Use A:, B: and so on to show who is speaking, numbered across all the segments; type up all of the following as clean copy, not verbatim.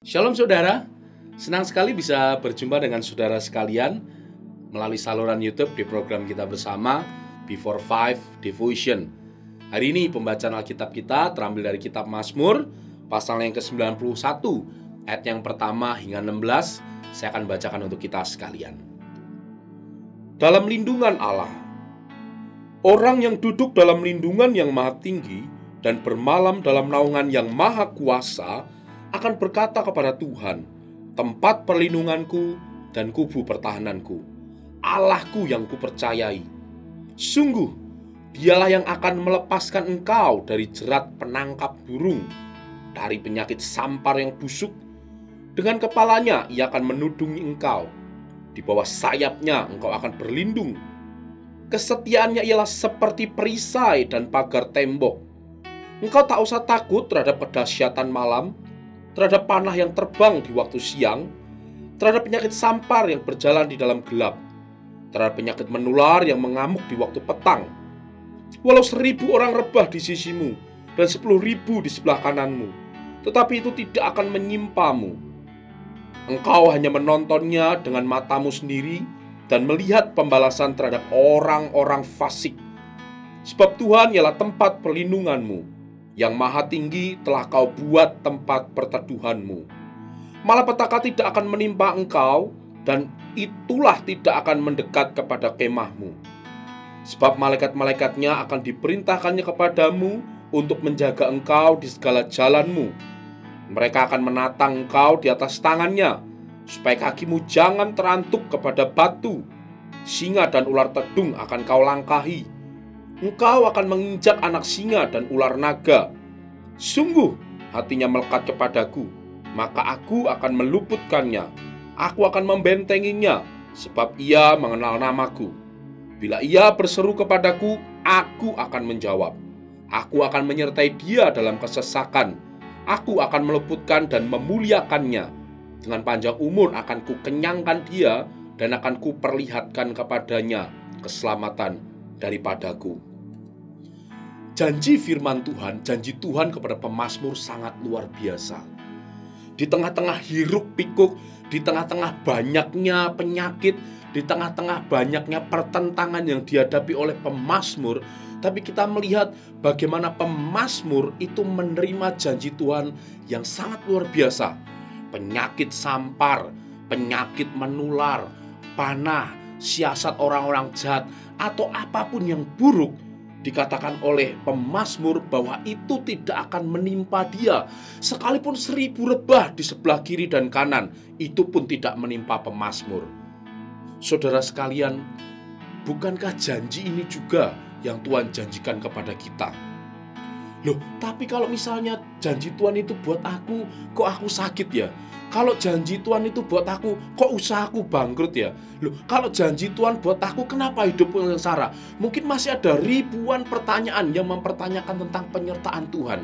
A: Shalom saudara, senang sekali bisa berjumpa dengan saudara sekalian melalui saluran YouTube di program kita bersama Before Five Devotion. Hari ini pembacaan Alkitab kita terambil dari kitab Mazmur pasal yang ke-91 ayat yang pertama hingga 16. Saya akan bacakan untuk kita sekalian. Dalam lindungan Allah, orang yang duduk dalam lindungan yang maha tinggi dan bermalam dalam naungan yang maha kuasa akan berkata kepada Tuhan, tempat perlindunganku dan kubu pertahananku, Allahku yang kupercayai. Sungguh, dialah yang akan melepaskan engkau dari jerat penangkap burung, dari penyakit sampar yang busuk. Dengan kepalanya ia akan menudungi engkau, di bawah sayapnya engkau akan berlindung. Kesetiaannya ialah seperti perisai dan pagar tembok. Engkau tak usah takut terhadap kedahsyatan malam, terhadap panah yang terbang di waktu siang, terhadap penyakit sampar yang berjalan di dalam gelap, terhadap penyakit menular yang mengamuk di waktu petang. Walau 1000 orang rebah di sisimu dan 10.000 di sebelah kananmu, tetapi itu tidak akan menyimpamu. Engkau hanya menontonnya dengan matamu sendiri dan melihat pembalasan terhadap orang-orang fasik. Sebab Tuhan ialah tempat perlindunganmu, yang maha tinggi telah kau buat tempat perteduhanmu. Malapetaka tidak akan menimpa engkau, dan itulah tidak akan mendekat kepada kemahmu. Sebab malaikat-malaikatnya akan diperintahkannya kepadamu untuk menjaga engkau di segala jalanmu. Mereka akan menatang engkau di atas tangannya, supaya kakimu jangan terantuk kepada batu. Singa dan ular tedung akan kau langkahi. Engkau akan menginjak anak singa dan ular naga. Sungguh hatinya melekat kepadaku, maka aku akan meluputkannya. Aku akan membentenginya, sebab ia mengenal namaku. Bila ia berseru kepadaku, aku akan menjawab. Aku akan menyertai dia dalam kesesakan. Aku akan meluputkan dan memuliakannya. Dengan panjang umur akan kukenyangkan dia, dan akan kuperlihatkan kepadanya keselamatan daripadaku. Janji firman Tuhan, janji Tuhan kepada pemazmur sangat luar biasa. Di tengah-tengah hiruk pikuk, di tengah-tengah banyaknya penyakit, di tengah-tengah banyaknya pertentangan yang dihadapi oleh pemazmur, tapi kita melihat bagaimana pemazmur itu menerima janji Tuhan yang sangat luar biasa. Penyakit sampar, penyakit menular, panah, siasat orang-orang jahat, atau apapun yang buruk, dikatakan oleh pemazmur bahwa itu tidak akan menimpa dia. Sekalipun 1000 rebah di sebelah kiri dan kanan, itu pun tidak menimpa pemazmur. Saudara sekalian, bukankah janji ini juga yang Tuhan janjikan kepada kita? Loh, tapi kalau misalnya janji Tuhan itu buat aku, kok aku sakit ya? Kalau janji Tuhan itu buat aku, kok usahaku bangkrut ya? Loh, kalau janji Tuhan buat aku, kenapa hidupku sengsara? Mungkin masih ada ribuan pertanyaan yang mempertanyakan tentang penyertaan Tuhan.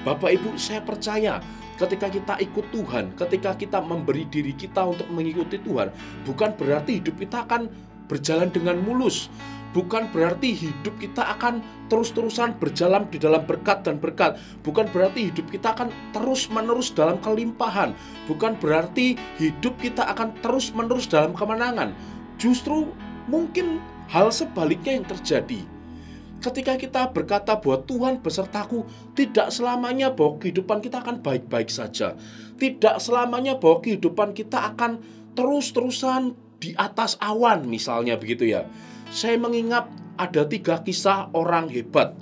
A: Bapak Ibu, saya percaya ketika kita ikut Tuhan, ketika kita memberi diri kita untuk mengikuti Tuhan, bukan berarti hidup kita akan berjalan dengan mulus. Bukan berarti hidup kita akan terus-terusan berjalan di dalam berkat dan berkat. Bukan berarti hidup kita akan terus-menerus dalam kelimpahan. Bukan berarti hidup kita akan terus-menerus dalam kemenangan. Justru mungkin hal sebaliknya yang terjadi. Ketika kita berkata bahwa Tuhan besertaku, tidak selamanya bahwa kehidupan kita akan baik-baik saja. Tidak selamanya bahwa kehidupan kita akan terus-terusan di atas awan, misalnya begitu ya. Saya mengingat ada 3 kisah orang hebat,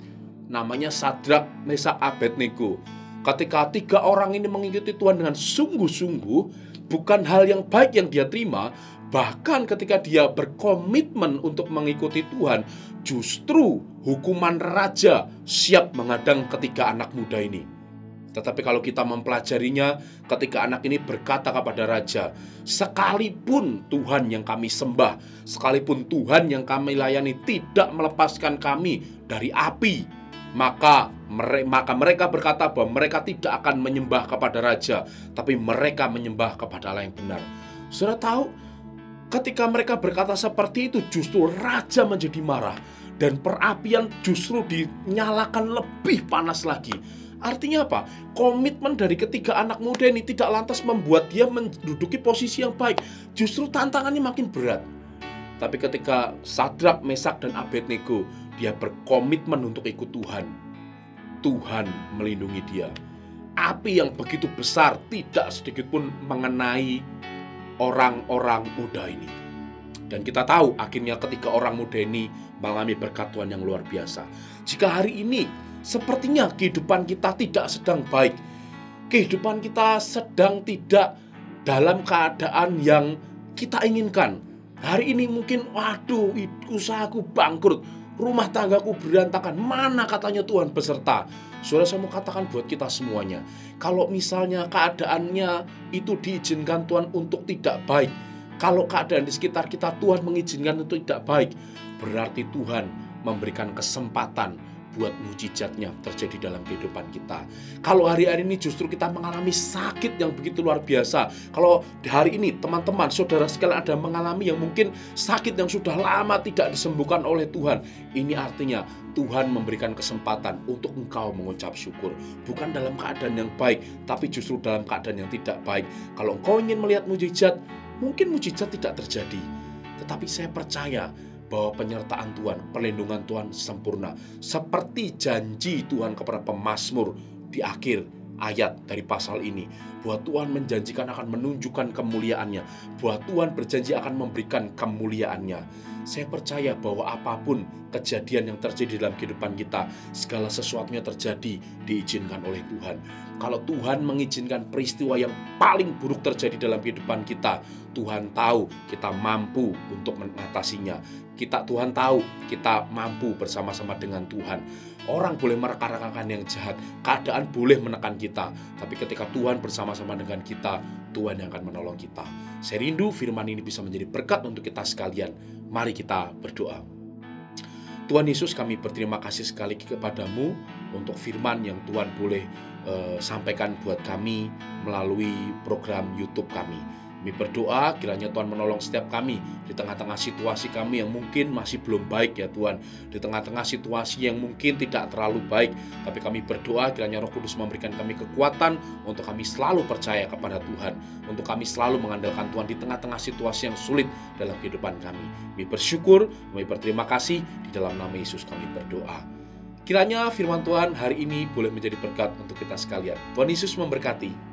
A: namanya Sadrak, Mesak, Abednego. Ketika 3 orang ini mengikuti Tuhan dengan sungguh-sungguh, bukan hal yang baik yang dia terima. Bahkan ketika dia berkomitmen untuk mengikuti Tuhan, justru hukuman raja siap menghadang ketiga anak muda ini. Tetapi kalau kita mempelajarinya, ketika anak ini berkata kepada raja, sekalipun Tuhan yang kami sembah, sekalipun Tuhan yang kami layani tidak melepaskan kami dari api, maka mereka berkata bahwa mereka tidak akan menyembah kepada raja, tapi mereka menyembah kepada Allah yang benar. Saudara tahu, ketika mereka berkata seperti itu, justru raja menjadi marah, dan perapian justru dinyalakan lebih panas lagi. Artinya apa? Komitmen dari ketiga anak muda ini tidak lantas membuat dia menduduki posisi yang baik. Justru tantangannya makin berat. Tapi ketika Sadrak, Mesak, dan Abednego, dia berkomitmen untuk ikut Tuhan. Tuhan melindungi dia. Api yang begitu besar tidak sedikit pun mengenai orang-orang muda ini. Dan kita tahu akhirnya ketika orang muda ini mengalami berkat Tuhan yang luar biasa. Jika hari ini sepertinya kehidupan kita tidak sedang baik, kehidupan kita sedang tidak dalam keadaan yang kita inginkan. Hari ini mungkin, waduh, usahaku bangkrut, rumah tanggaku berantakan. Mana katanya Tuhan beserta? Saudara, saya mau katakan buat kita semuanya, kalau misalnya keadaannya itu diizinkan Tuhan untuk tidak baik, kalau keadaan di sekitar kita Tuhan mengizinkan untuk tidak baik, berarti Tuhan memberikan kesempatan buat mujizatnya terjadi dalam kehidupan kita. Kalau hari-hari ini justru kita mengalami sakit yang begitu luar biasa, kalau hari ini teman-teman, saudara sekalian ada mengalami yang mungkin sakit yang sudah lama tidak disembuhkan oleh Tuhan, ini artinya Tuhan memberikan kesempatan untuk engkau mengucap syukur. Bukan dalam keadaan yang baik, tapi justru dalam keadaan yang tidak baik. Kalau engkau ingin melihat mujizat, mungkin mujizat tidak terjadi, tetapi saya percaya bahwa penyertaan Tuhan, perlindungan Tuhan sempurna. Seperti janji Tuhan kepada pemazmur di akhir ayat dari pasal ini, bahwa Tuhan menjanjikan akan menunjukkan kemuliaannya, bahwa Tuhan berjanji akan memberikan kemuliaannya. Saya percaya bahwa apapun kejadian yang terjadi dalam kehidupan kita, segala sesuatunya terjadi diizinkan oleh Tuhan. Kalau Tuhan mengizinkan peristiwa yang paling buruk terjadi dalam kehidupan kita, Tuhan tahu kita mampu untuk mengatasinya. Tuhan tahu kita mampu bersama-sama dengan Tuhan. Orang boleh merekan-rekan yang jahat, keadaan boleh menekan kita, tapi ketika Tuhan bersama-sama dengan kita, Tuhan yang akan menolong kita. Saya rindu firman ini bisa menjadi berkat untuk kita sekalian. Mari kita berdoa. Tuhan Yesus, kami berterima kasih sekali kepadamu untuk firman yang Tuhan boleh sampaikan buat kami melalui program YouTube kami. Kami berdoa kiranya Tuhan menolong setiap kami di tengah-tengah situasi kami yang mungkin masih belum baik ya Tuhan. Di tengah-tengah situasi yang mungkin tidak terlalu baik, tapi kami berdoa kiranya Roh Kudus memberikan kami kekuatan untuk kami selalu percaya kepada Tuhan, untuk kami selalu mengandalkan Tuhan di tengah-tengah situasi yang sulit dalam kehidupan kami. Kami bersyukur, kami berterima kasih, di dalam nama Yesus kami berdoa. Kiranya firman Tuhan hari ini boleh menjadi berkat untuk kita sekalian. Tuhan Yesus memberkati.